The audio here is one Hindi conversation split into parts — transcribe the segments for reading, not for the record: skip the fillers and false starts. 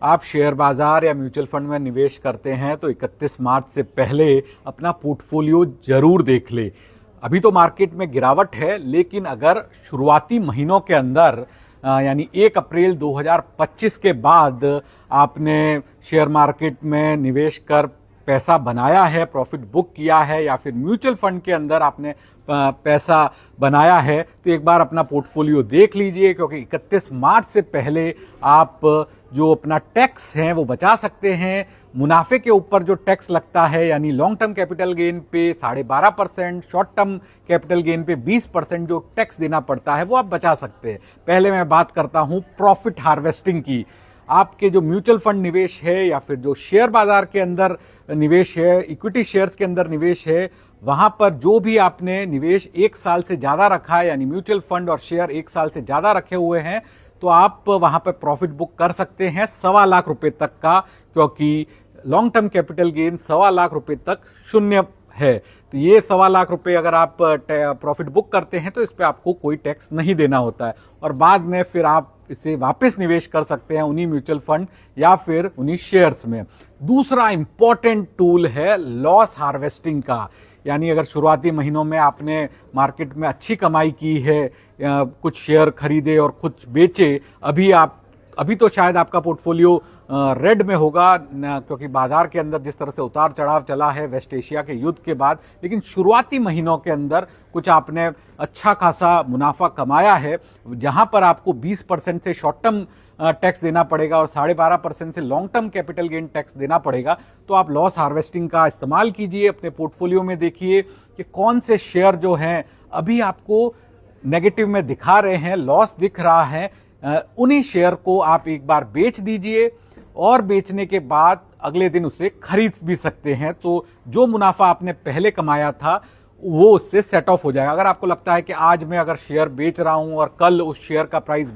आप शेयर बाजार या म्यूचुअल फंड में निवेश करते हैं तो 31 मार्च से पहले अपना पोर्टफोलियो जरूर देख ले। अभी तो मार्केट में गिरावट है, लेकिन अगर शुरुआती महीनों के अंदर यानी 1 अप्रैल 2025 के बाद आपने शेयर मार्केट में निवेश कर पैसा बनाया है, प्रॉफिट बुक किया है, या फिर म्यूचुअल फंड के अंदर आपने पैसा बनाया है, तो एक बार अपना पोर्टफोलियो देख लीजिए, क्योंकि 31 मार्च से पहले आप जो अपना टैक्स है वो बचा सकते हैं। मुनाफे के ऊपर जो टैक्स लगता है, यानी लॉन्ग टर्म कैपिटल गेन पे 12.5%, शॉर्ट टर्म कैपिटल गेन पे 20% जो टैक्स देना पड़ता है वो आप बचा सकते हैं। पहले मैं बात करता हूं प्रॉफिट हार्वेस्टिंग की। आपके जो म्यूचुअल फंड निवेश है या फिर जो शेयर बाजार के अंदर निवेश है, इक्विटी शेयर्स के अंदर निवेश है, वहां पर जो भी आपने निवेश 1 साल से ज्यादा रखा है, यानी म्यूचुअल फंड और शेयर 1 साल से ज्यादा रखे हुए हैं, तो आप वहां पर प्रॉफिट बुक कर सकते हैं 1.25 लाख रुपए तक का, क्योंकि long term capital gain 1.25 lakh रुपए तक शून्य है। तो ये 1.25 लाख रुपए अगर आप प्रॉफिट बुक करते हैं तो इस पे आपको कोई टैक्स नहीं देना होता है, और बाद में फिर आप इसे वापस निवेश कर सकते हैं उन्हीं म्यूचुअल फंड या फिर उन्हीं शेयर्स में। दूसरा इंपॉर्टेंट टूल है लॉस हार्वेस्टिंग का, यानी अगर शुरुआती महीनों में आपने मार्केट में अच्छी कमाई की है, कुछ शेयर खरीदे और कुछ बेचे, अभी तो शायद आपका पोर्टफोलियो रेड में होगा, क्योंकि बाजार के अंदर जिस तरह से उतार चढ़ाव चला है वेस्ट एशिया के युद्ध के बाद, लेकिन शुरुआती महीनों के अंदर कुछ आपने अच्छा खासा मुनाफा कमाया है, जहां पर आपको 20% से शॉर्ट टर्म टैक्स देना पड़ेगा और 12.5% से long term capital gain tax देना पड़ेगा। तो आप लॉस हार्वेस्टिंग का इस्तेमाल कीजिए, अपने पोर्टफोलियो में देखिए कि कौन से शेयर जो हैं अभी आपको नेगेटिव में दिखा रहे हैं, लॉस दिख रहा है, उन्हीं शेयर को आप एक बार बेच दीजिए, और बेचने के बाद अगले दिन उसे खरीद भी सकते हैं। तो जो मुनाफा आपने पहले कमाया था वो उससे सेट ऑफ हो जाएगा। अगर आपको लगता है कि आज मैं अगर शेयर बेच रहा हूं और कल उस शेयर का प्राइस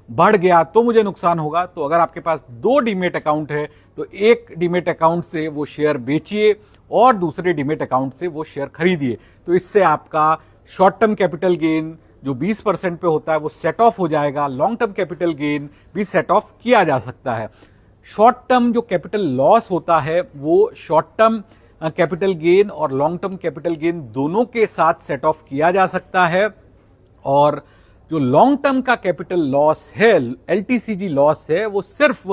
बढ़ गया तो मुझे नुकसान होगा, तो अगर आपके पास 2 डीमेट अकाउंट है तो एक डीमेट अकाउंट से वो शेयर बेचिए और दूसरे डीमेट अकाउंट से वो शेयर खरीदिए। तो इससे आपका शॉर्ट टर्म कैपिटल गेन जो 20% पे होता है वो सेट ऑफ हो जाएगा, लॉन्ग टर्म कैपिटल गेन भी सेट ऑफ किया जा सकता है। शॉर्ट टर्म जो कैपिटल लॉस होता है वो शॉर्ट टर्म कैपिटल गेन और लॉन्ग टर्म कैपिटल गेन दोनों के साथ सेट ऑफ किया जा सकता है, और जो लॉन्ग टर्म का कैपिटल लॉस है, एलटीसीजी लॉस है, वो सिर्फ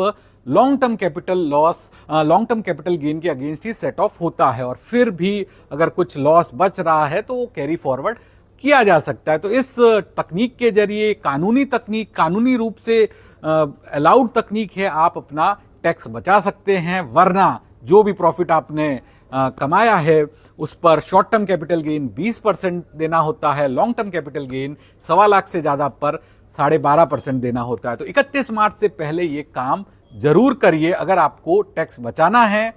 लॉन्ग टर्म कैपिटल गेन के अगेंस्ट ही सेट ऑफ होता है, और फिर भी अगर कुछ लॉस बच रहा है तो वो कैरी फॉरवर्ड किया जा सकता है। तो इस तकनीक के जरिए, कानूनी रूप से अलाउड तकनीक है, आप अपना टैक्स बचा सकते हैं, वरना जो भी प्रॉफिट आपने कमाया है उस पर शॉर्ट टर्म कैपिटल गेन 20% देना होता है, long term capital gain 1.25 lakh से ज्यादा पर 12.5% देना होता है। तो 31 मार्च से पहले ये काम जरूर करिए अगर आपको टैक्स बचाना है,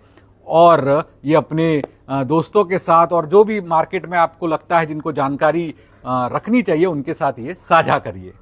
और ये अपने दोस्तों के साथ और जो भी मार्केट में आपको लगता है जिनको जानकारी रखनी चाहिए उनके साथ ये साझा करिए।